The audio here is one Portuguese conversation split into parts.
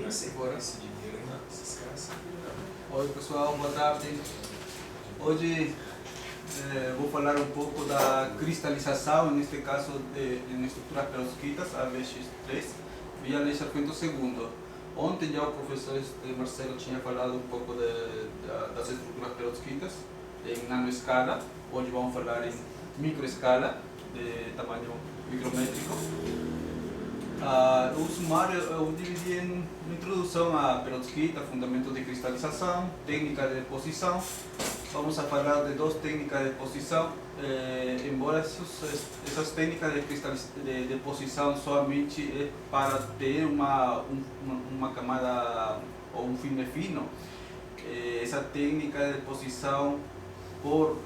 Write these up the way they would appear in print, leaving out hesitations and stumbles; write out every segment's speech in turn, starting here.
Agora esse dinheiro, né? Esses caras são filhos da mãe. Oi pessoal, boa tarde. Hoje vou falar um pouco da cristalização, neste caso em estruturas perovskitas, ABX3, via lei Sargento II. Ontem já o professor Marcelo tinha falado um pouco das estruturas perovskitas em nanoescala. Hoje vamos falar em microescala, de tamanho micrométrico. O sumário eu dividi em introdução à perovskita, fundamentos de cristalização, técnica de deposição. Vamos a falar de duas técnicas de deposição, embora essas técnicas de deposição somente é para ter uma camada ou um filme fino. Essa técnica de deposição por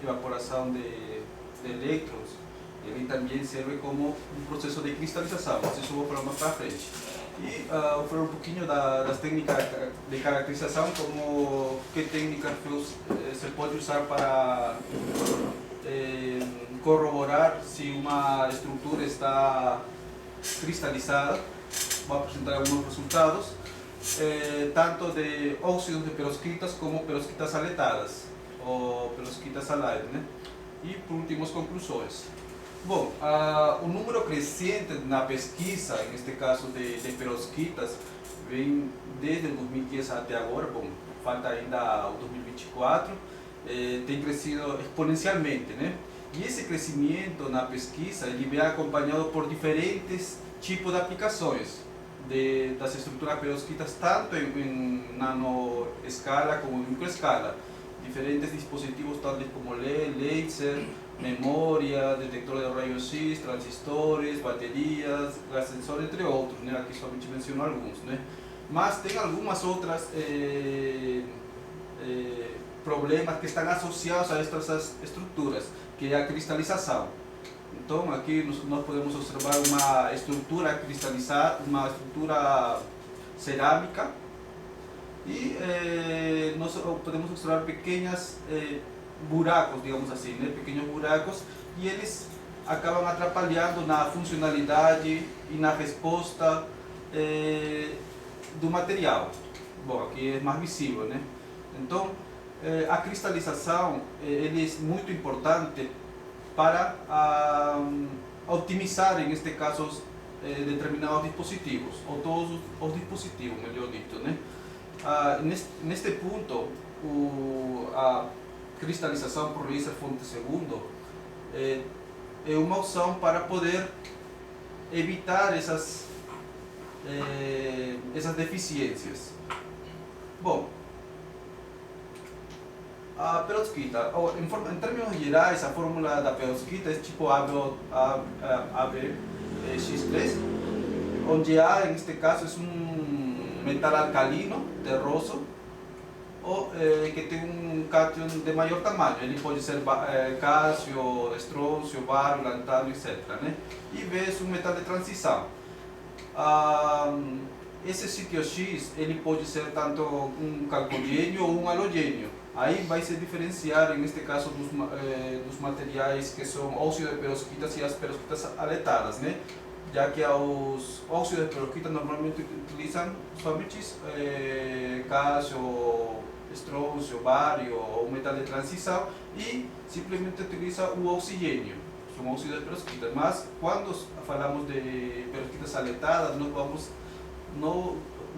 evaporação de elétrons, ele também serve como um processo de cristalização. Isso eu vou falar mais para frente. E vou falar um pouquinho das técnicas de caracterização, como que técnicas se pode usar para corroborar se uma estrutura está cristalizada. Vou apresentar alguns resultados, tanto de óxidos de perovskitas como perovskitas aletadas, ou perovskitas al aire, né? E por último, as conclusões. Bom, o número crescente na pesquisa, neste caso de perovskitas, vem desde 2010 até agora. Bom, falta ainda o 2024, tem crescido exponencialmente, né? E esse crescimento na pesquisa ele vem acompanhado por diferentes tipos de aplicações das estruturas perovskitas, tanto em nanoescala como em microescala. Diferentes dispositivos tales como LED, laser, memória, detector de raios-x, transistores, baterias, gas sensor, entre outros, né? Aqui somente menciono alguns, né? Mas tem algumas outras problemas que estão associados a estas estruturas, que é a cristalização. Então aqui nós podemos observar uma estrutura cristalizada, uma estrutura cerâmica, e nós podemos observar pequenos buracos, digamos assim, né? Pequenos buracos, e eles acabam atrapalhando na funcionalidade e na resposta do material. Bom, aqui é mais visível, né? Então, a cristalização ele é muito importante para otimizar, em este caso, determinados dispositivos, ou todos os dispositivos, melhor dito, né? Neste ponto, a cristalização por laser fonte segundo é uma opção para poder evitar essas deficiências. Bom, a perovskita, em termos gerais, a fórmula da perovskita é tipo ABX3, onde A, neste caso, é um metal alcalino, terroso, ou que tem um cátion de maior tamanho. Ele pode ser cássio, estrôncio, bário, lantânio, etc., né? E B é um metal de transição. Esse sítio X ele pode ser tanto um calcogênio ou um halogênio. Aí vai se diferenciar, neste caso, dos materiais que são óxidos de perovskitas e as perovskitas aletadas, né? Já que os óxidos de perovskita normalmente utilizam somente cássio, estrôncio, bário ou metal de transição, e simplesmente utiliza o oxigênio, são óxidos de perovskita. Mas quando falamos de perovskitas aletadas, não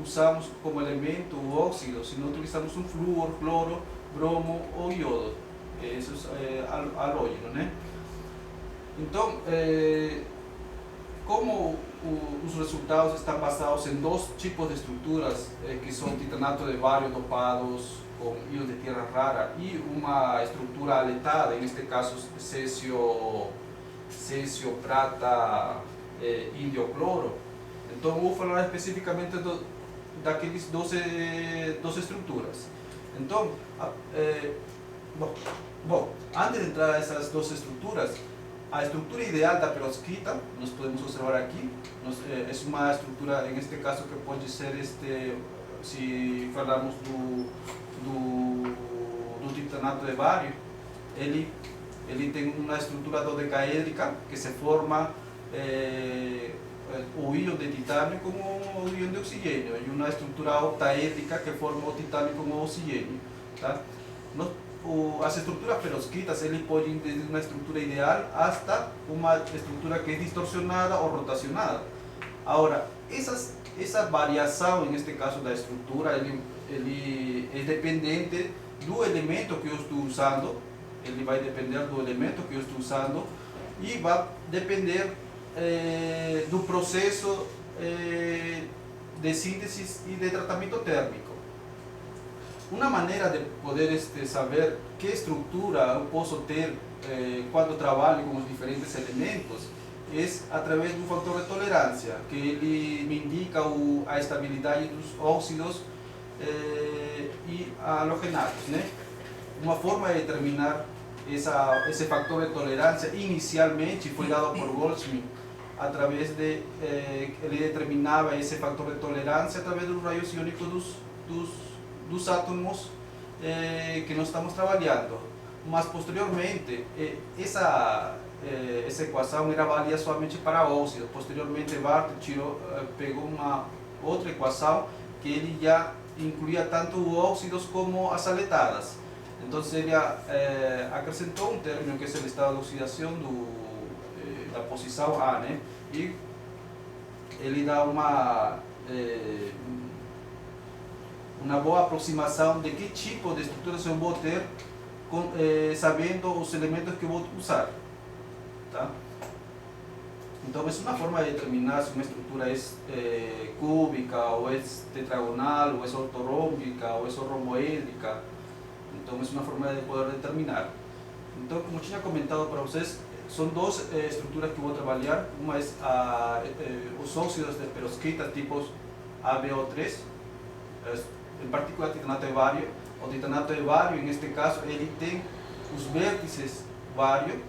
usamos como elemento o óxido, senão utilizamos um flúor, cloro, bromo ou iodo. Isso é halógeno, né? Então, como os resultados estão basados em dois tipos de estruturas, que são titanato de bário dopados com íons de terra rara e uma estrutura aletada, neste caso césio, prata, índio, cloro. Então vou falar especificamente daqueles 12 estruturas. Então, bom, antes de entrar nessas 12 estruturas, a estrutura ideal da perovskita, nós podemos observar aqui, é uma estrutura, neste caso, que pode ser, se falarmos do titanato de bário, ele tem uma estrutura dodecaédrica que se forma o íon de titanio com o íon de oxigênio, e uma estrutura octaédrica que forma o titanio com o oxigênio. Tá? As estruturas perovskitas ele pode ir desde uma estrutura ideal hasta uma estrutura que é distorsionada ou rotacionada. Agora, essa variação, em este caso da estrutura, ele é dependente do elemento que eu estou usando, ele vai depender do elemento que eu estou usando e vai depender do processo de síntese e de tratamento térmico. Uma maneira de poder saber que estrutura eu posso ter quando trabalho com os diferentes elementos é através do fator de tolerância, que ele me indica a estabilidade dos óxidos e halogenados, né? Uma forma de determinar esse fator de tolerância inicialmente foi dado por Goldschmidt através de ele determinava esse fator de tolerância através dos raios iônicos dos átomos que nós estamos trabalhando, mas posteriormente essa equação era válida somente para óxidos. Posteriormente Barth pegou uma outra equação que ele já incluía tanto óxidos como as saletadas. Então ele acrescentou um término que é o estado de oxidação da posição A, né? E ele dá uma boa aproximação de que tipo de estruturas eu vou ter sabendo os elementos que eu vou usar. Tá? Então, é uma forma de determinar se uma estrutura é cúbica, ou é tetragonal, ou é ortorrômbica, ou é romboédrica. Então, é uma forma de poder determinar. Então, como tinha comentado para vocês, são duas estruturas que vou trabalhar. Uma é os óxidos de perovskita tipos AbO3, em particular titanato de bário. O titanato de bário, neste caso, ele tem os vértices bário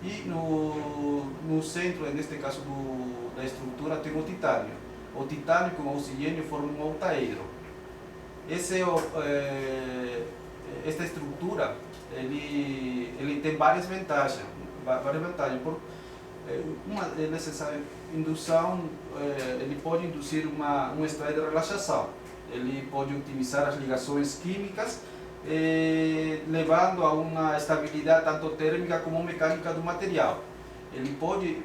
e no centro, neste caso da estrutura, tem o titânio. O titânio com o oxigênio forma um octaedro. Esta estrutura ele tem várias vantagens. Uma delas é a indução, ele pode induzir um estado de relaxação. Ele pode otimizar as ligações químicas, levando a uma estabilidade tanto térmica como mecânica do material. Ele pode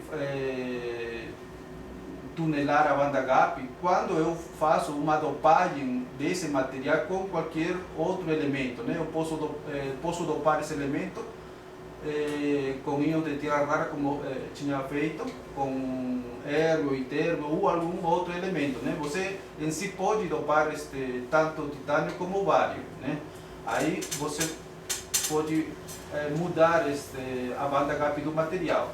tunelar a banda gap quando eu faço uma dopagem desse material com qualquer outro elemento, né? Eu posso dopar esse elemento com íon de tierra rara, como tinha feito, com ergo e termo ou algum outro elemento, né? Você em si pode dopar tanto o titânio como o bário, né? Aí você pode mudar a banda gap do material.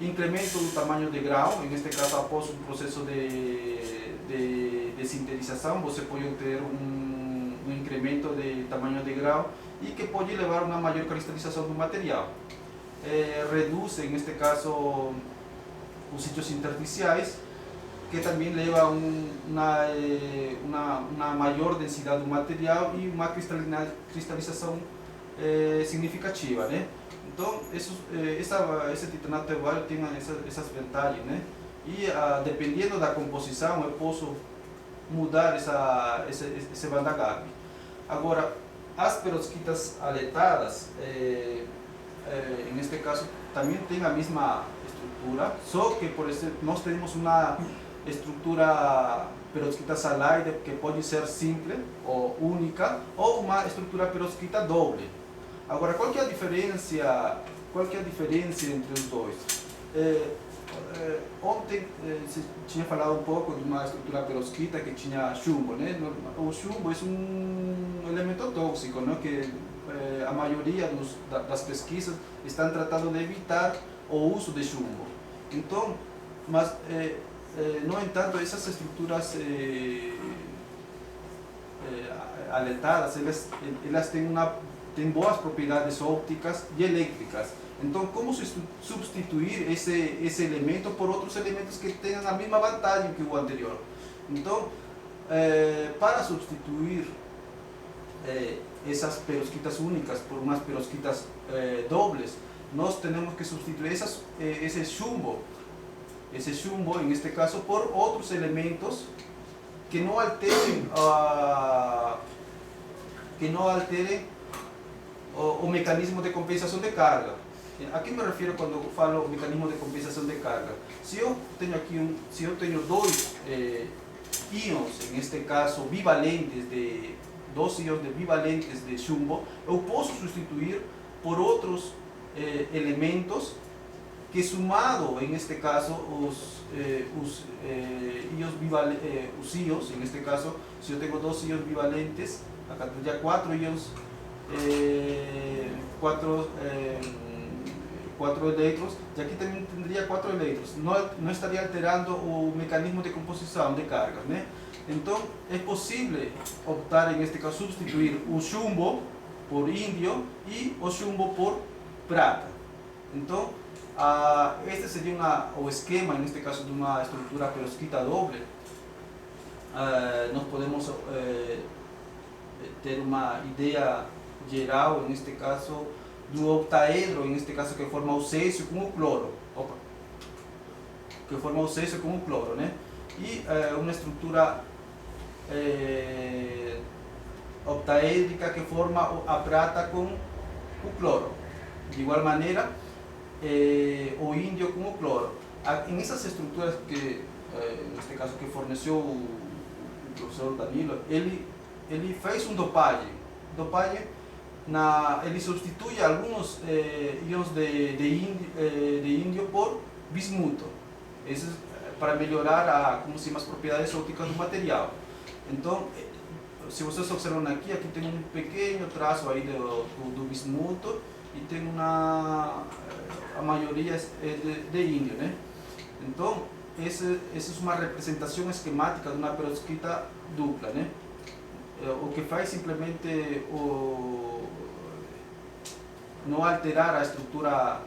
Incremento do tamanho de grau, neste caso após um processo de sintetização, você pode ter um incremento de tamanho de grau e que pode levar a uma maior cristalização do material. Reduz, neste caso, os sítios intersticiais, que também leva a uma maior densidade do material e uma cristalização significativa, né? Então, esse titanato de bário tem essas vantagens, né? E dependendo da composição, eu posso mudar esse banda gap. Agora, as perovskitas aletadas, neste caso, também tem a mesma estrutura, só que, por exemplo, nós temos uma estrutura perovskita salide que pode ser simples ou única, ou uma estrutura perovskita doble. Agora, qual que é a diferença entre os dois? Ontem se tinha falado um pouco de uma estrutura perovskita que tinha chumbo, né? O chumbo é um elemento tóxico, né? Que a maioria das pesquisas estão tratando de evitar o uso de chumbo. Então, mas no entanto, essas estruturas aletadas, elas têm boas propriedades ópticas e elétricas. Então, como substituir esse elemento por outros elementos que tenham a mesma vantagem que o anterior? Então, para substituir essas perovskitas únicas por umas perovskitas dobles, nós temos que substituir esse chumbo ese chumbo, en este caso, por otros elementos que no alteren, o mecanismo de compensação de carga. A que me refiro quando falo mecanismo de compensação de carga? Se eu tenho aqui dois íons, em este caso dois íons bivalentes de chumbo, eu posso substituir por outros elementos que, somado, em este caso, os íons, em este caso, se eu tenho dois íons bivalentes, acá tendría cuatro íons, cuatro elétrons, y aquí también tendría 4 elétrons. No estaría alterando el mecanismo de composición de cargas, ¿no? Entonces es posible optar, en este caso, sustituir o chumbo por indio y o chumbo por prata. Entonces este sería o esquema, en este caso, de una estructura perovskita doble. Nos podemos ter uma ideia geral, en este caso, do octaedro, en este caso, que forma o césio com o cloro. Que forma o césio com o cloro, né? E uma estrutura octaédrica que forma a prata com o cloro. De igual maneira, o índio com o cloro. Em essas estruturas que, neste caso, que forneceu o professor Danilo, ele fez dopagem. Ele substitui alguns íons de índio por bismuto. Isso para melhorar as propriedades ópticas do material. Então, se vocês observam aqui tem um pequeno traço aí do bismuto e tem a maioria de índio, né? Então, essa é uma representação esquemática de uma perovskita dupla, né? O que faz simplesmente não alterar a estrutura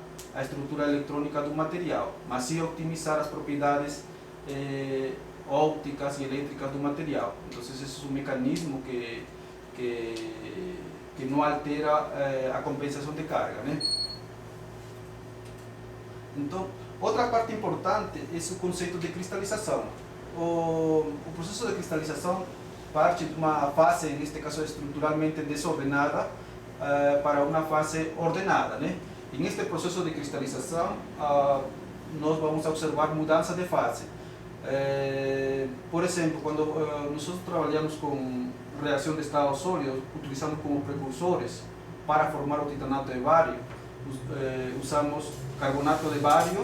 eletrônica do material, mas sim optimizar as propriedades ópticas e elétricas do material. Então esse é um mecanismo que não altera a compensação de carga, né? Então, outra parte importante é o conceito de cristalização. O processo de cristalização parte de uma fase, neste caso, estruturalmente desordenada, para uma fase ordenada, né? E neste processo de cristalização, nós vamos observar mudança de fase. Por exemplo, quando nós trabalhamos com reação de estado sólido, utilizando como precursores para formar o titanato de bário, usamos carbonato de bário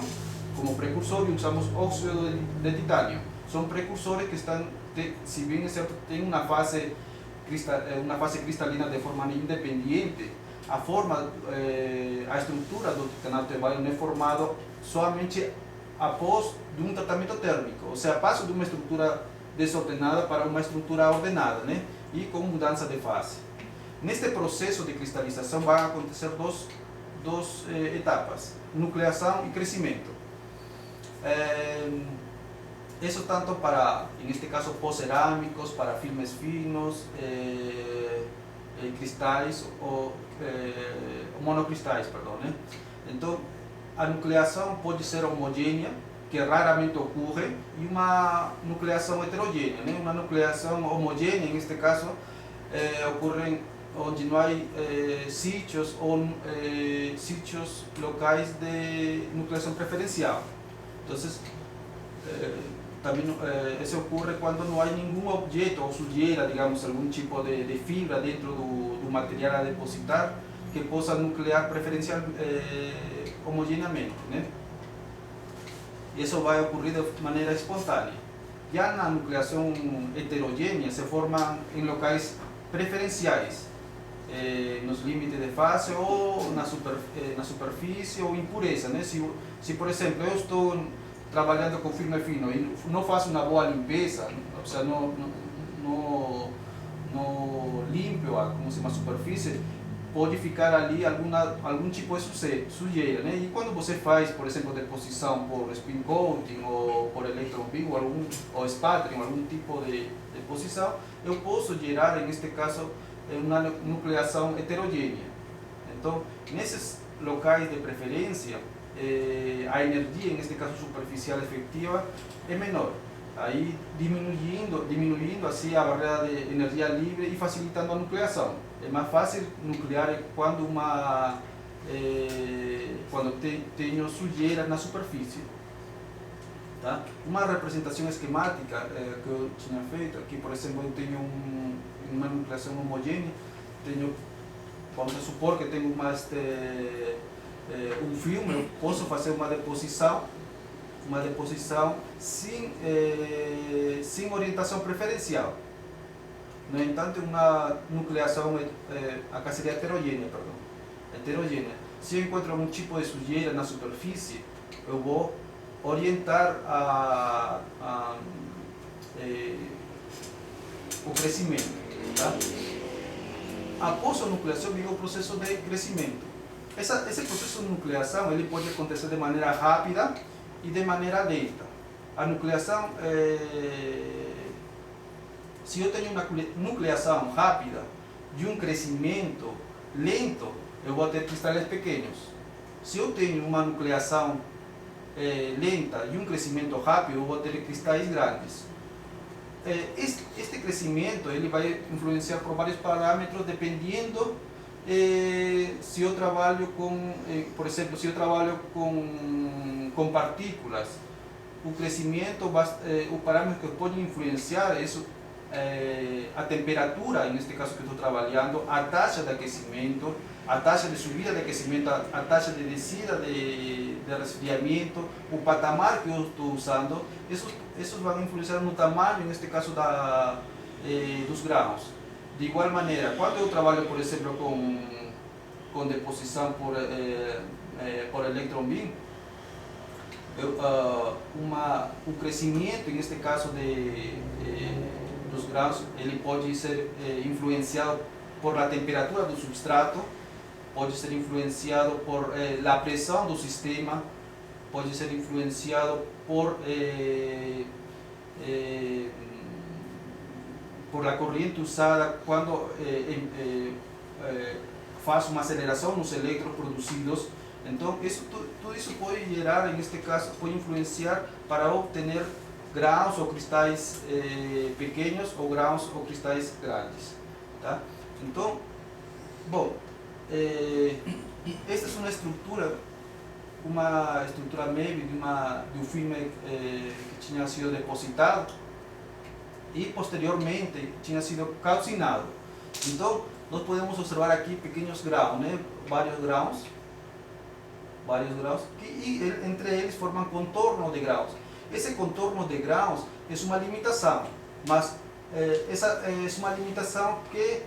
como precursor e usamos óxido de titânio. São precursores que estão, se bem é certo, tem uma fase cristalina de forma independente, a estrutura do titanato de bário não é formada somente após de um tratamento térmico, ou seja, passo de uma estrutura desordenada para uma estrutura ordenada, né? E com mudança de fase. Neste processo de cristalização vai acontecer duas etapas, nucleação e crescimento. Isso tanto para, en este caso, pós-cerâmicos, para filmes finos, cristais ou monocristais, perdão, né? Então, a nucleação pode ser homogênea, que raramente ocorre, e uma nucleação heterogênea, né? Uma nucleação homogênea, neste caso, ocorre onde não há sítios ou sítios locais de nucleação preferencial. Então, também isso ocorre quando não há nenhum objeto ou sujeira, digamos, algum tipo de fibra dentro do material a depositar que possa nuclear preferencial homogeneamente, né? Isso vai ocorrer de maneira espontânea. Já na nucleação heterogênea se formam em locais preferenciais, nos limites de fase ou na superfície ou impureza, né? Se por exemplo, eu estou trabalhando com filme fino e não faço uma boa limpeza, ou seja, não limpo uma superfície, pode ficar ali algum tipo de sujeira, né? E quando você faz, por exemplo, deposição por spin coating ou por electron beam ou spattering, algum tipo de deposição, eu posso gerar, neste caso, uma nucleação heterogênea. Então, nesses locais de preferência, a energía, en este caso superficial efectiva, es menor. Aí diminuindo assim a barreira de energia livre e facilitando a nucleação. É mais fácil nuclear quando tenho sujeira na superfície. Tá? Uma representação esquemática que eu tinha feito aqui, por exemplo, eu tenho uma nucleação homogênea, vamos supor que tenho um filme, eu posso fazer uma deposição sem orientação preferencial. No entanto, uma nucleação acá seria heterogênea. Se eu encontro algum tipo de sujeira na superfície, eu vou orientar o crescimento. Tá? Após a nucleação, vem o processo de crescimento. Esse processo de nucleação ele pode acontecer de maneira rápida e de maneira lenta. A nucleação, se eu tenho uma nucleação rápida e um crescimento lento, eu vou ter cristais pequenos. Se eu tenho uma nucleação lenta e um crescimento rápido, eu vou ter cristais grandes. Este crescimento ele vai influenciar por vários parâmetros, dependendo se eu trabalho com, por exemplo, se eu trabalho com partículas, o crescimento, o parâmetro que pode influenciar isso, a temperatura, neste caso que estou trabalhando, a taxa de aquecimento, a taxa de subida de aquecimento, a taxa de descida de resfriamento, o patamar que eu estou usando, esses vão influenciar no tamanho, neste caso, dos grãos. De igual maneira, quando eu trabalho, por exemplo, com deposição por electron beam, o crescimento, neste caso, dos grãos, ele pode ser influenciado por a temperatura do substrato, pode ser influenciado por a pressão do sistema, pode ser influenciado por a corrente usada quando faz uma aceleração nos elétrons produzidos. Então, tudo isso pode gerar, neste caso, pode influenciar para obter grãos ou cristais pequenos ou grãos ou cristais grandes. Tá? Então, bom, esta é uma estrutura MEB de um filme que tinha sido depositado e posteriormente tinha sido calcinado. Então, nós podemos observar aqui pequenos grãos, né? vários grãos, que entre eles formam contorno de grãos. Esse contorno de grãos é uma limitação, mas essa é uma limitação que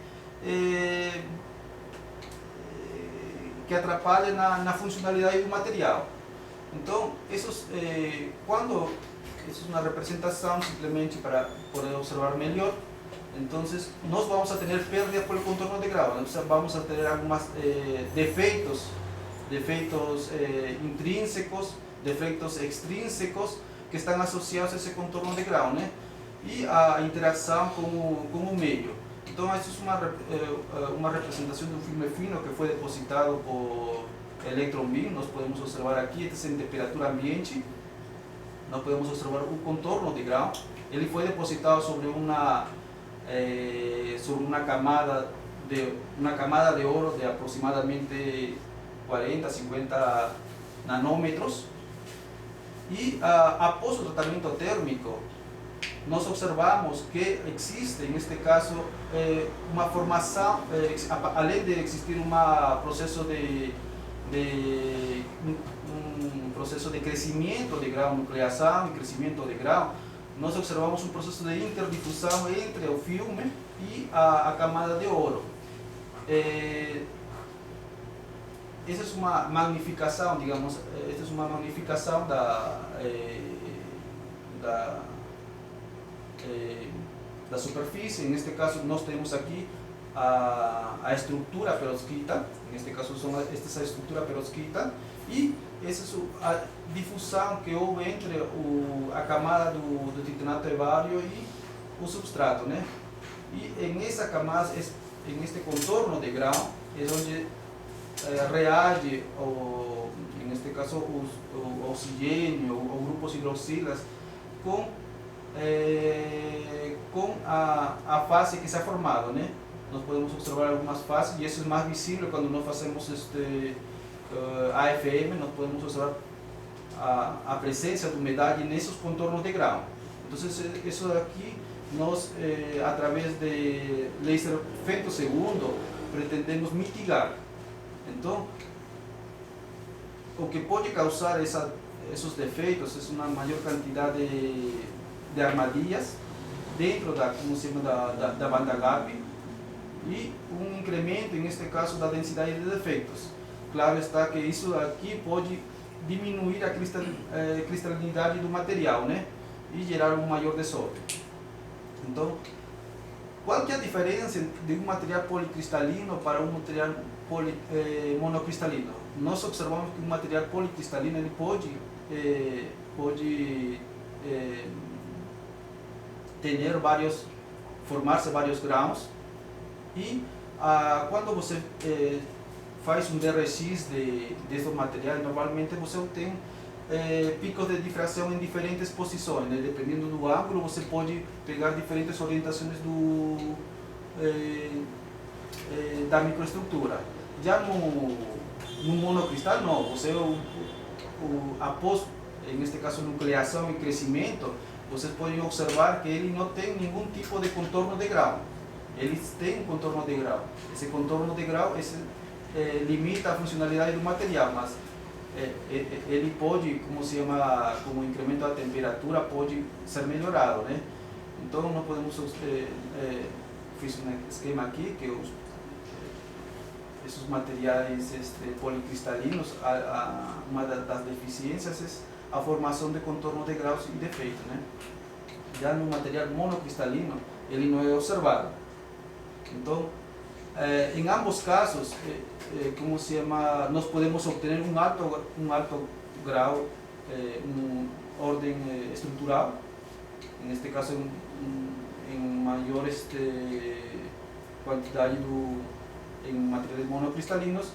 atrapalha na funcionalidade do material. Então, isso é uma representação simplesmente para poder observar melhor. Então, nós vamos a ter perda por contorno de grão, vamos a ter alguns defeitos intrínsecos, defeitos extrínsecos que estão associados a esse contorno de grão, né? E a interação com o meio. Então, essa é uma representação de um filme fino que foi depositado por electron beam. Nós podemos observar aqui, este é em temperatura ambiente. Nós podemos observar o contorno de grão. Ele foi depositado sobre uma camada de ouro de aproximadamente 40, 50 nanômetros. E após o tratamento térmico, nós observamos que existe, neste caso, uma formação, além de existir um processo de crescimento de grão, nucleação e crescimento de grão, nós observamos um processo de interdifusão entre o filme e a camada de ouro. Essa é uma magnificação, digamos, essa é uma magnificação da superfície. Neste caso, nós temos aqui a estrutura perovskita, neste caso esta é a estrutura perovskita, e essa é a difusão que houve entre a camada do titanato de bário e o substrato, né? E nessa camada, neste contorno de grão, é onde reage, ou neste caso o oxigênio ou grupos hidroxilas com a fase que se ha formado, né? Nós podemos observar algumas fases e isso é mais visível quando nós fazemos AFM, nós podemos observar a presença de umidade nesses contornos de grão. Então isso aqui nós, através de laser femtosegundo, pretendemos mitigar. Então, o que pode causar esses defeitos é uma maior quantidade de armadilhas dentro da banda gap e um incremento, neste caso, da densidade de defeitos. Claro está que isso aqui pode diminuir a cristalinidade do material, né? E gerar um maior desordem. Então, qual que é a diferença de um material policristalino para um material monocristalino? Nós observamos que um material policristalino ele pode formar-se vários grãos e quando você faz um DRX desses materiais, normalmente você tem picos de difração em diferentes posições, né? Dependendo do ângulo, você pode pegar diferentes orientações da microestrutura. Já no monocristal, não. Você, após, neste caso, nucleação e crescimento, vocês podem observar que ele não tem nenhum tipo de contorno de grau. Eles têm um contorno de grau. Esse contorno de grau limita a funcionalidade do material, mas ele pode, como incremento da temperatura, pode ser melhorado, né? Então, nós podemos, fiz um esquema aqui, que esses materiais policristalinos, uma das deficiências é a formação de contorno de graus e defeito, né? Já no material monocristalino, ele não é observado. Então, em ambos casos, nós podemos obter um alto grau, uma ordem estrutural, neste caso em maior quantidade em materiais monocristalinos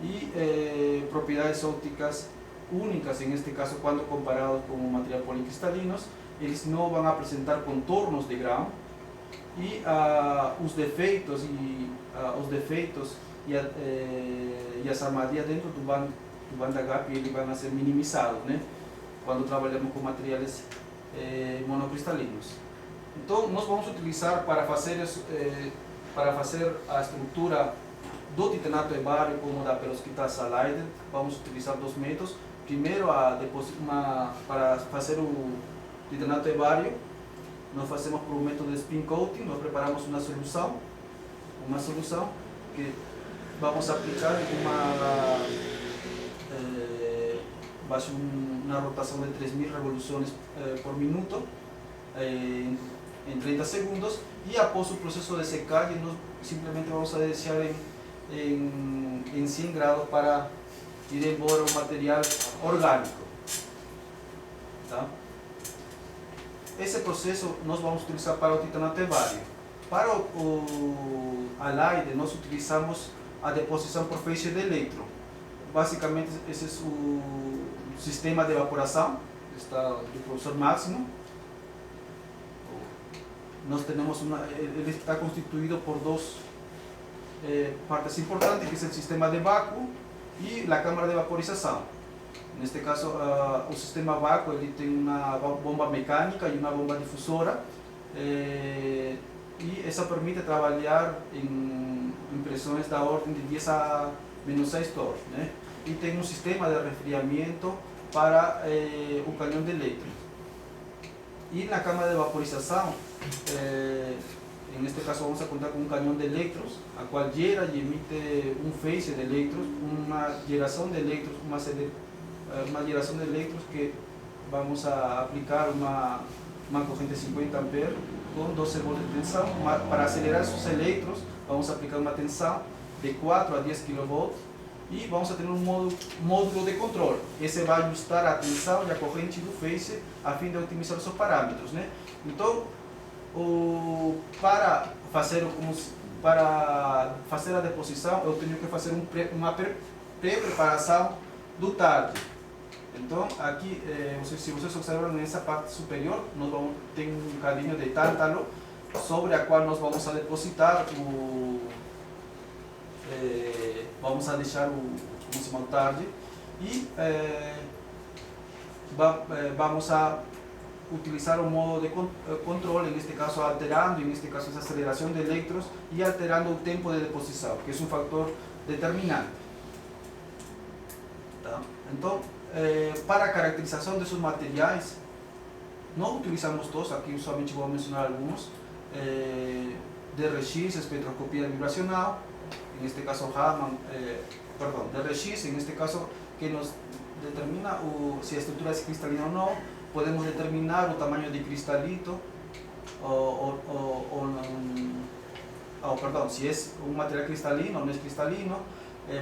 e propriedades ópticas únicas, em este caso quando comparados com materiais policristalinos, eles não vão apresentar contornos de grão e os defeitos e as armadilhas dentro do banda gap eles vão ser minimizados, né? Quando trabalhamos com materiais monocristalinos. Então nós vamos utilizar para fazer a estrutura do titanato de bário como da perovskita Leiden, vamos utilizar dois métodos. Primeiro, para fazer o titanato de bário, nós fazemos por um método de spin coating. Nós preparamos uma solução que vamos aplicar baixo uma rotação de 3.000 revoluções por minuto em 30 segundos, e após o processo de secagem nós simplesmente vamos a deixar em 100 graus para ir embora o material orgânico, tá? Esse processo nós vamos utilizar para o titanato de bário. Para a Leiden, nós utilizamos a deposição por feixe de elétron. Basicamente, esse é o sistema de evaporação do professor Máximo. Nós temos ele está constituído por duas partes importantes, que é o sistema de vácuo e a câmara de vaporização. Neste caso, o sistema vácuo ele tem uma bomba mecânica e uma bomba difusora, e essa permite trabalhar em pressões da ordem de 10 a menos 6 torres, né? E tem um sistema de resfriamento para o canhão de elétrons. E na câmara de vaporização, neste caso vamos a contar com um canhão de elétrons, a qual gera e emite um feixe de elétrons, uma geração de elétrons, uma geração de elétrons que vamos a aplicar uma corrente de 50 amperes com 12 volts de tensão. Para acelerar esses elétrons, vamos a aplicar uma tensão de 4 a 10 kV e vamos a ter um módulo de controle. Esse vai ajustar a tensão e a corrente do feixe a fim de otimizar os seus parâmetros, né? Então, para fazer para fazer a deposição, eu tenho que fazer uma pré-preparação do tarde. Então, aqui, se vocês observam nessa parte superior, nós vamos ter um cadinho de tântalo sobre a qual nós vamos a depositar vamos a deixar o tarde e vamos a utilizar o modo de controle, neste caso alterando, neste caso essa aceleração de elétrons e alterando o tempo de deposição, que é um fator determinante. Tá? Então, para a caracterização desses materiais, não utilizamos todos, aqui somente vou mencionar alguns, DRX, espectroscopia vibracional, neste caso Raman, DRX, neste caso que nos determina se a estrutura é cristalina ou não, podemos determinar o tamanho de cristalito, se é um material cristalino ou não é cristalino,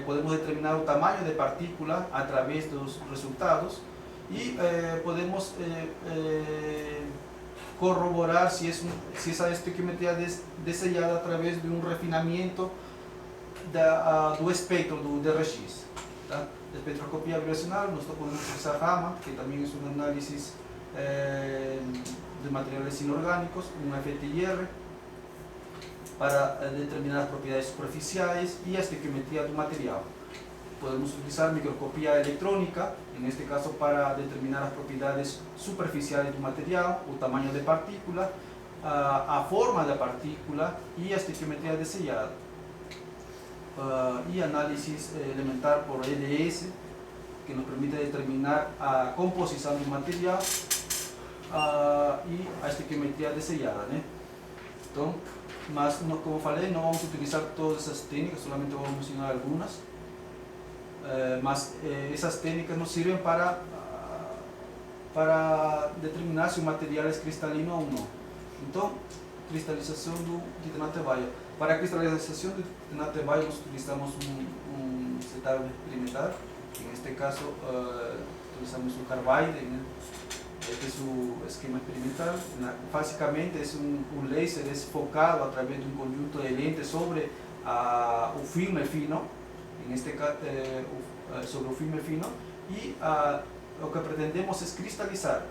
podemos determinar o tamanho de partícula através dos resultados e podemos corroborar se essa estequiometria é desenhada através de um refinamento do espectro do DRX. Tá? Espectroscopia vibracional, nós podemos utilizar Raman, que também é um análise de materiais inorgânicos, um FTIR, para determinar as propriedades superficiais e a estequiometria do material. Podemos utilizar microscopia eletrônica, neste caso para determinar as propriedades superficiais do material, o tamanho de partícula, a forma da partícula e a estequiometria desejada. E análise elementar por LS, que nos permite determinar a composição do material e a estequiometria desejada. Né? Então, mas como falei, não vamos utilizar todas essas técnicas, solamente vamos mencionar algumas, mas essas técnicas nos servem para determinar se o material é cristalino ou não. Então, cristalização do titanato de baio. Para a cristalização do titanato de baio, nós utilizamos um setup experimental, neste caso utilizamos o carbide, né? Este é o esquema experimental. Basicamente, um laser focado através de um conjunto de lentes sobre o filme fino, neste caso, sobre o filme fino, e o que pretendemos é cristalizar.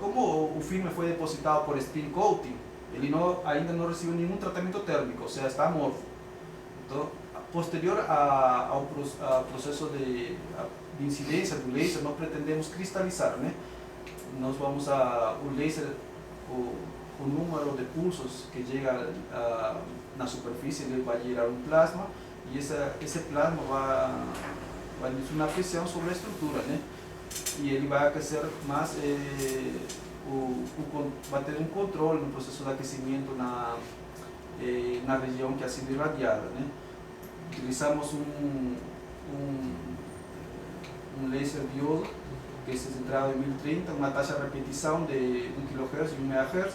Como o filme foi depositado por spin coating, ele ainda não recebeu nenhum tratamento térmico, ou seja, está amorfo. Então, posterior ao processo de incidência do laser, nós pretendemos cristalizar, né? Nós vamos o laser, o número de pulsos que chega na superfície, ele vai gerar um plasma e esse plasma vai dar uma pressão sobre a estrutura, né? E ele vai aquecer mais, vai ter um controle no processo de aquecimento na região que é sido irradiada, né? Utilizamos um laser diodo que é centrado em 1030, uma taxa de repetição de 1 kHz e 1 MHz,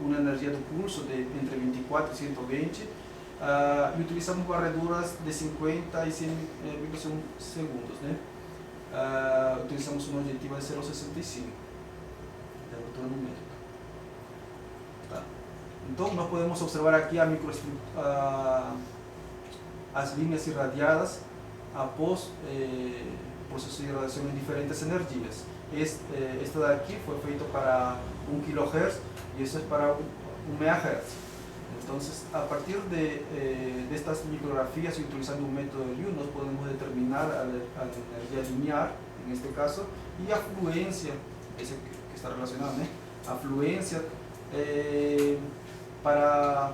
uma energia do pulso de entre 24 e 120, e utilizamos varreduras de 50 e 100,1 segundos, né? Utilizamos uma objetiva de 0,65 de abertura numérica. Tá? Então, nós podemos observar aqui as linhas irradiadas após processo de irradiação em diferentes energias. Esta daqui foi feito para 1 kHz e esta é para 1 MHz. Então, a partir destas micrografias e utilizando um método de Liu, nós podemos determinar a energia linear, neste caso, e a fluência, esse que está relacionado, né? A fluência para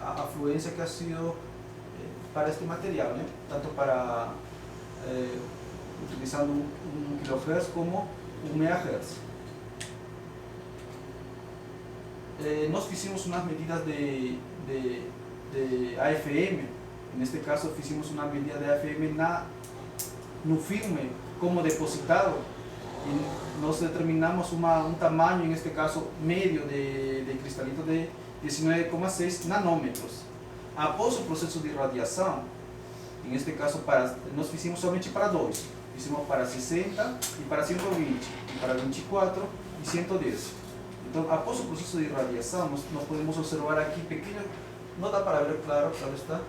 a fluência que ha sido para este material, né? Tanto para utilizando 1 kHz como 1 MHz. Nós fizemos umas medidas de AFM, neste caso fizemos uma medida de AFM no filme como depositado e nós determinamos um tamanho, neste caso médio de cristalito de 19,6 nanômetros. Após o processo de irradiação, neste caso nós fizemos somente para dois, fizemos para 60 e para 120, e para 24 e 110. Entonces, após o processo de irradiação, nós podemos observar aqui pequenos, não dá para ver claro está,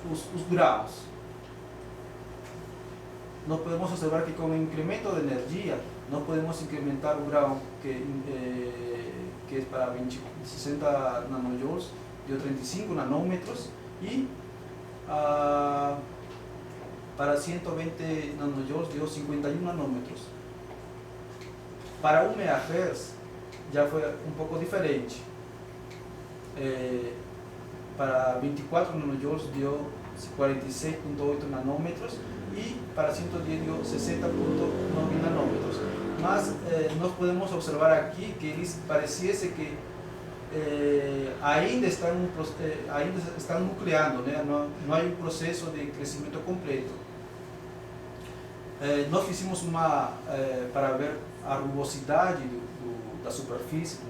os graus. Nós podemos observar que com o incremento de energia, nós podemos incrementar o grau que é para 60 nanojoules, de 35 nanômetros, e para 120 nanojoules de 51 nanômetros. Para 1 MHz já foi um pouco diferente. Para 24 nanojoules deu 46,8 nanômetros e para 110 deu 60,9 nanômetros. Mas nós podemos observar aqui que eles pareciese que ainda estão nucleando, né? Não há um processo de crescimento completo. Nós fizemos para ver a rugosidade da superfície do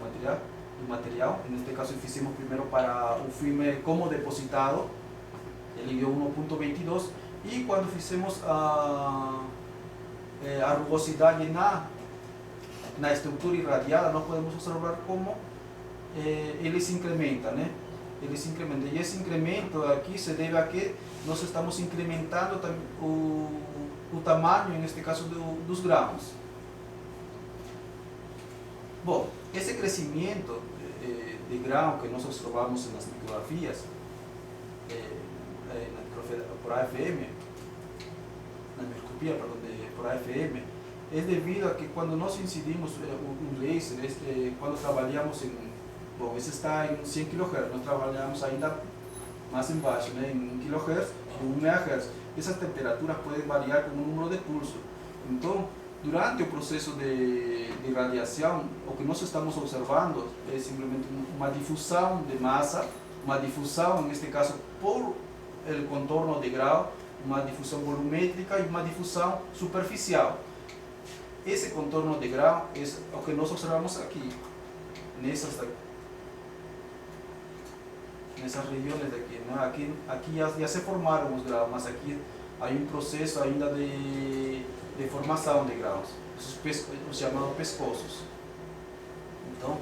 material. Neste caso fizemos primeiro para o filme como depositado, ele deu 1,22, e quando fizemos a rugosidade na estrutura irradiada, nós podemos observar como ele se incrementa, né? Ele se incrementa, e esse incremento aqui se deve a que nós estamos incrementando o tamanho, neste caso, dos grãos. Bom, esse crescimento de grão que nós observamos nas micrografias, por AFM, na microscopia, perdão, por AFM, é devido a que quando nós incidimos um laser, quando trabalhamos bom, esse está em 100 kHz, nós trabalhamos ainda mais embaixo, né, em 1 kHz ou 1 MHz. Essas temperaturas podem variar com o número de pulso. Então, durante o processo de radiação, o que nós estamos observando é simplesmente uma difusão de massa, uma difusão, neste caso, por o contorno de grau, uma difusão volumétrica e uma difusão superficial. Esse contorno de grau é o que nós observamos aqui, nessas regiões daqui, né? Aqui já se formaram os graus, mas aqui há um processo ainda de formação de graus, os chamados pescoços. Então,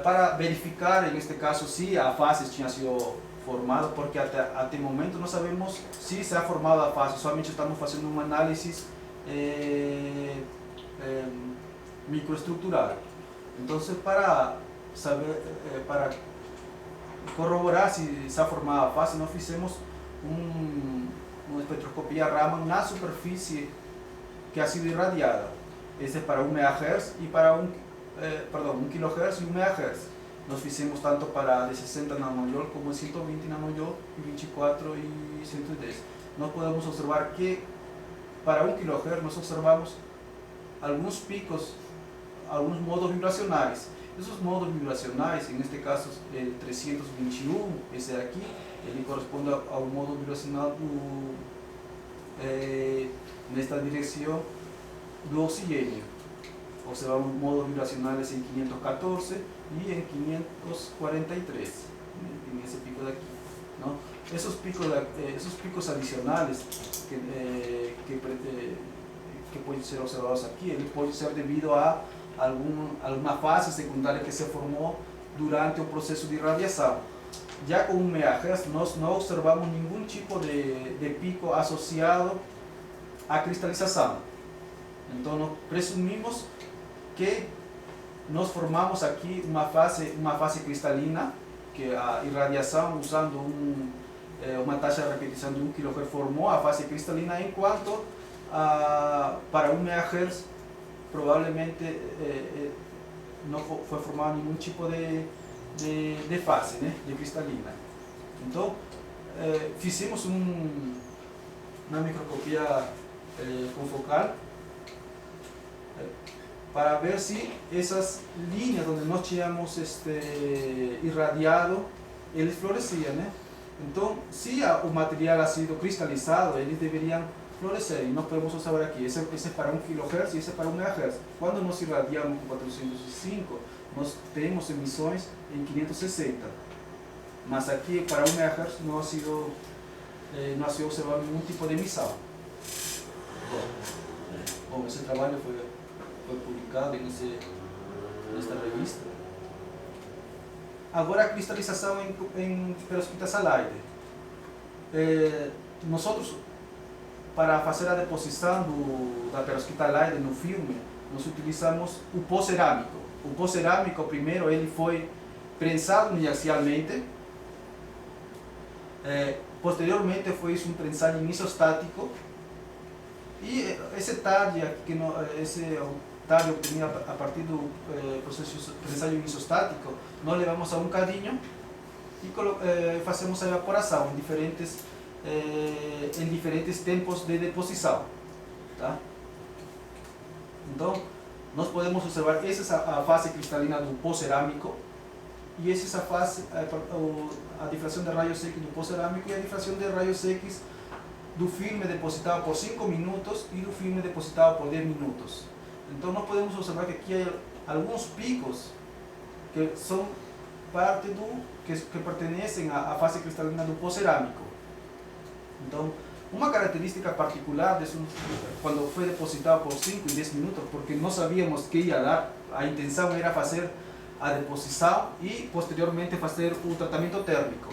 para verificar, neste caso, se a fase tinha sido formada, porque até o momento não sabemos se se ha formado a fase, somente estamos fazendo uma análise microestrutural. Então, para saber, para corroborar se se ha formado a fase, nós fizemos uma espectroscopia Raman na superfície que ha sido irradiada. Esse é para 1 MHz e para 1 kHz e 1 MHz. Nós fizemos tanto para de 60 nanojoules como 120 nanojoules, e 24 e 110. Nós podemos observar que para 1 kHz nós observamos alguns picos, alguns modos vibracionais. Esses modos vibracionais, neste caso el 321, esse aqui, ele corresponde ao modo vibracional nesta direção do oxigênio. Observamos modos vibracionais em 514 e em 543, nesse pico daqui, não? Esses picos adicionais que podem ser observados aqui, ele pode ser devido a alguma fase secundária que se formou durante o processo de irradiação. Já com 1 MHz, nós não observamos nenhum tipo de pico associado à cristalização. Então, nós presumimos que nós formamos aqui uma fase cristalina, que a irradiação, usando uma taxa de repetição de 1 kHz, formou a fase cristalina, enquanto para 1 MHz provavelmente não foi formado nenhum tipo de fase, né, de cristalina. Então, fizemos uma microscopia confocal para ver se essas linhas onde nós tínhamos irradiado, eles floresciam, né? Então, se o material ha sido cristalizado, eles deveriam florescer, e nós podemos observar aqui, esse é para 1 kHz e esse é para 1 MHz. Quando nós irradiamos com 405, nós temos emissões em 560, mas aqui para 1 MHz não ha sido observado nenhum tipo de emissão. Bom, esse trabalho foi publicado publicado nesta revista. Agora a cristalização em perovskita Salaide. Nós, para fazer a deposição da perovskita Salaide no filme, nós utilizamos o pó cerâmico. O pó cerâmico, primeiro, ele foi prensado uniaxialmente. Posteriormente foi isso um prensagem isostático. E esse TAD, esse TAD obtenido a partir do processo de prensagem isostático, nós levamos a um cadinho e fazemos a evaporação em diferentes tempos de deposição. Tá? Então, nós podemos observar essa é a fase cristalina do pó cerâmico e essa é a fase, a difração de raios X do pó cerâmico e a difração de raios X do filme depositado por 5 minutos e do filme depositado por 10 minutos. Então nós podemos observar que aqui há alguns picos que são parte que pertencem à fase cristalina do pó cerâmico. Então, uma característica particular quando foi depositado por 5 e 10 minutos, porque não sabíamos que ia dar, a intenção era fazer a deposição e posteriormente fazer o tratamento térmico.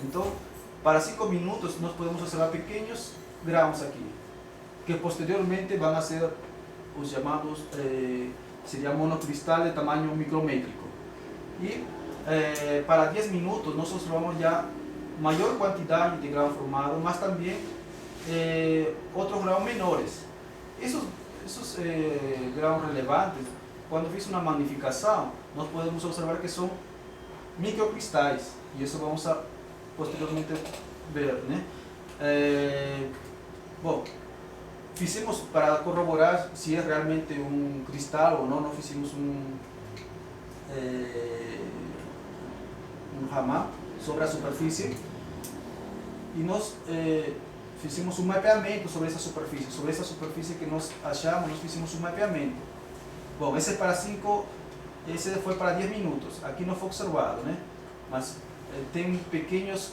Então, para 5 minutos nós podemos observar pequenos grãos aqui, que posteriormente vão a ser os chamados, seria monocristal de tamanho micrométrico. E para 10 minutos nós observamos já maior quantidade de grão formado, mas também outros grãos menores. Esses grãos relevantes, quando fiz uma magnificação, nós podemos observar que são microcristais, e isso vamos a posteriormente ver, né? Bom, fizemos para corroborar se é realmente um cristal ou não, nós fizemos um ramá sobre a superfície e nós fizemos um mapeamento sobre essa superfície que nós achamos, nós fizemos um mapeamento. Bom, esse foi para 10 minutos, aqui não foi observado, né? Mas tem pequenos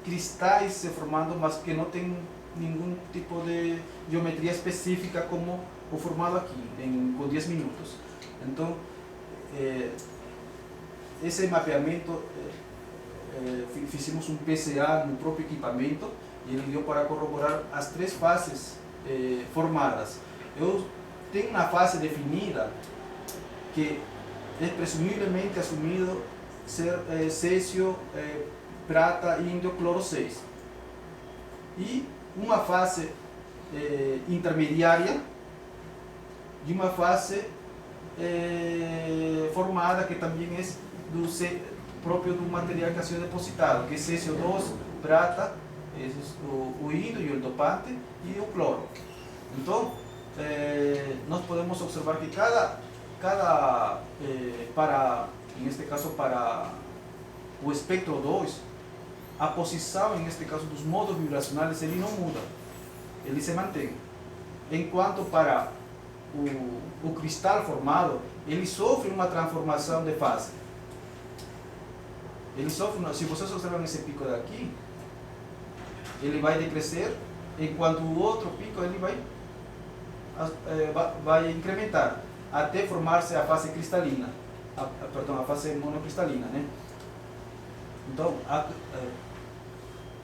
cristais se formando, mas que não tem nenhum tipo de geometria específica como o formado aqui, com 10 minutos. Então, esse mapeamento, fizemos um PCA no próprio equipamento e ele deu para corroborar as 3 fases formadas. Eu tenho uma fase definida que é presumivelmente assumido ser césio, prata e índio cloro 6. E uma fase intermediária e uma fase formada que também é próprio do material que ha sido depositado, que é césio 2, prata, o índio e o dopante e o cloro. Então, nós podemos observar que neste caso para o espectro 2, a posição, neste caso, dos modos vibracionais, ele não muda, ele se mantém. Enquanto para o cristal formado, ele sofre uma transformação de fase. Ele sofre, se vocês observam esse pico daqui, ele vai decrescer, enquanto o outro pico ele vai incrementar, até formar-se a fase cristalina, a fase monocristalina, né? Então,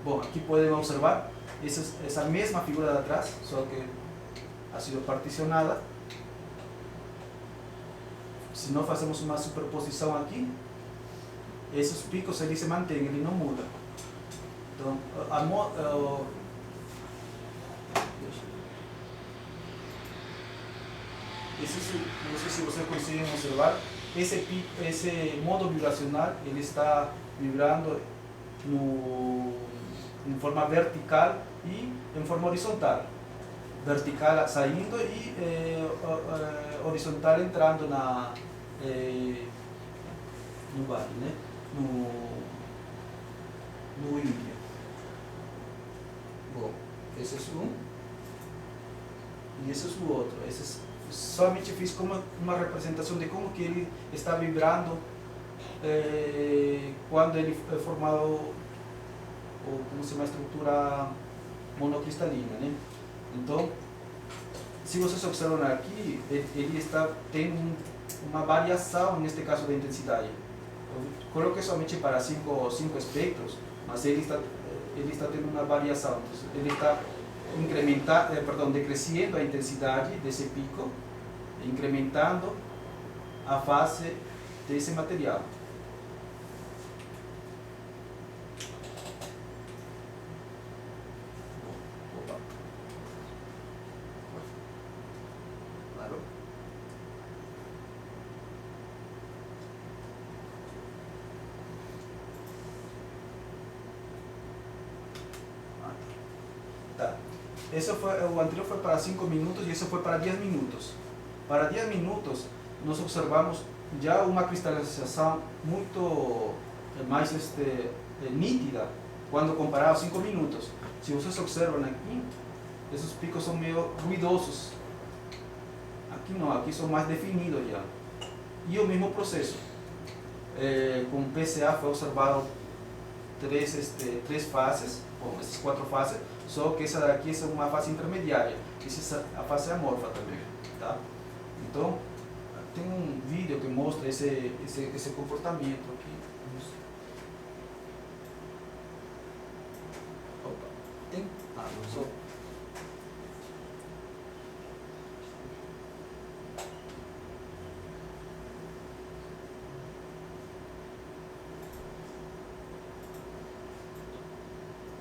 bom, aqui podem observar essa mesma figura de atrás, só que ha sido particionada. Se nós fazemos uma superposição aqui, esses picos eles se mantêm, ele não muda. Então, não sei se vocês conseguem observar, esse modo vibracional ele está vibrando em forma vertical e em forma horizontal. Vertical saindo e horizontal entrando no vale, né? no Índia. Bom, esse é um e esse é o outro. Somente fiz como uma representação de como que ele está vibrando quando ele é formado como se chama a estrutura monocristalina, né? Então, se vocês observam aqui, ele tem uma variação, neste caso, de intensidade. Eu coloquei somente para cinco espectros, mas ele está tendo uma variação. Então, ele está decrescendo a intensidade desse pico, incrementando a fase desse material. Claro. Tá. O anterior foi para 5 minutos e esse foi para 10 minutos. Para 10 minutos, nós observamos já uma cristalização muito mais nítida quando comparado a 5 minutos. Se vocês observam aqui, esses picos são meio ruidosos. Aqui não, aqui são mais definidos já. E o mesmo processo. Com PCA foi observado três fases, bom, essas 4 fases, só que essa daqui é uma fase intermediária. Essa é a fase amorfa também. Tá? Então, tem um vídeo que mostra esse comportamento aqui. Opa, tem? Ah, não sou.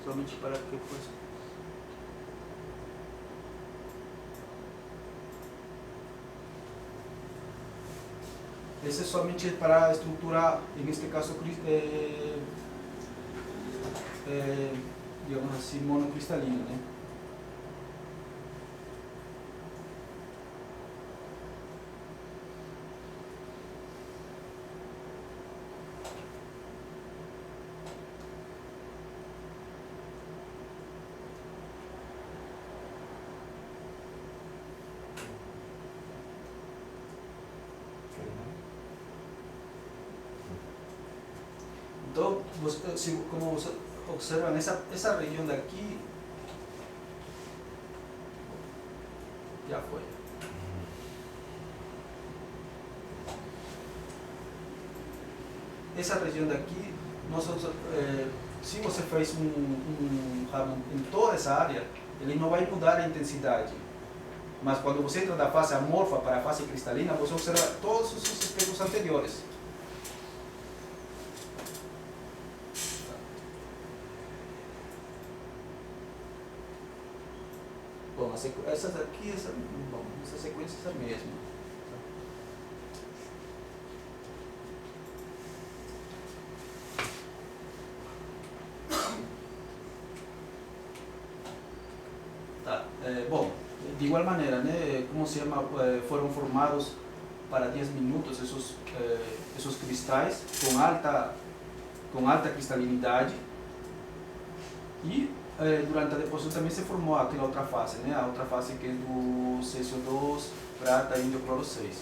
Somente para que coisa. Esse é somente para estruturar, neste caso, digamos assim, monocristalina, né? Então, como você observa, essa região daqui já foi. Essa região daqui, se você fez um ramo em toda essa área, ele não vai mudar a intensidade. Mas quando você entra da fase amorfa para a fase cristalina, você observa todos os espectros anteriores. Bom, essa sequência é a mesma. Tá. Bom, de igual maneira, né, como se chama, foram formados para 10 minutos esses cristais com alta cristalinidade e durante a deposição também se formou aquela outra fase, né? A outra fase que é do CSO2, prata, índio, cloro 6.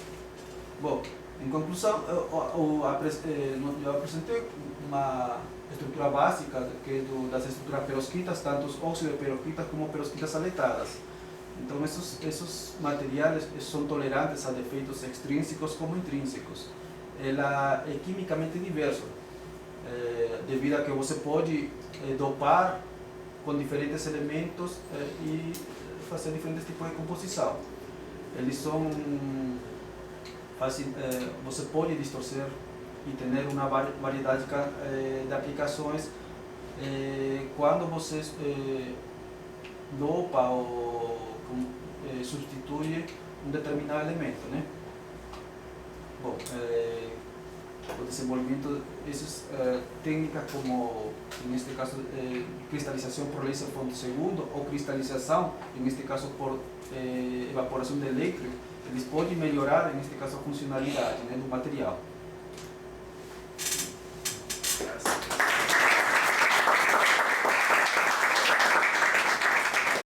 Bom, em conclusão, eu apresentei uma estrutura básica que é das estruturas perovskitas, tanto os óxidos de perovskitas como perovskitas aletadas. Então, esses materiais são tolerantes a defeitos extrínsecos como intrínsecos. Ela é quimicamente diverso, devido a que você pode dopar com diferentes elementos e fazer diferentes tipos de composição. Eles são você pode distorcer e ter uma variedade de aplicações quando você dopa ou substitui um determinado elemento, né? Bom, o desenvolvimento dessas técnicas como, neste caso, cristalização por laser fonte segundo ou cristalização, neste caso por evaporação de elétrico, eles podem melhorar, neste caso, a funcionalidade, né, do material.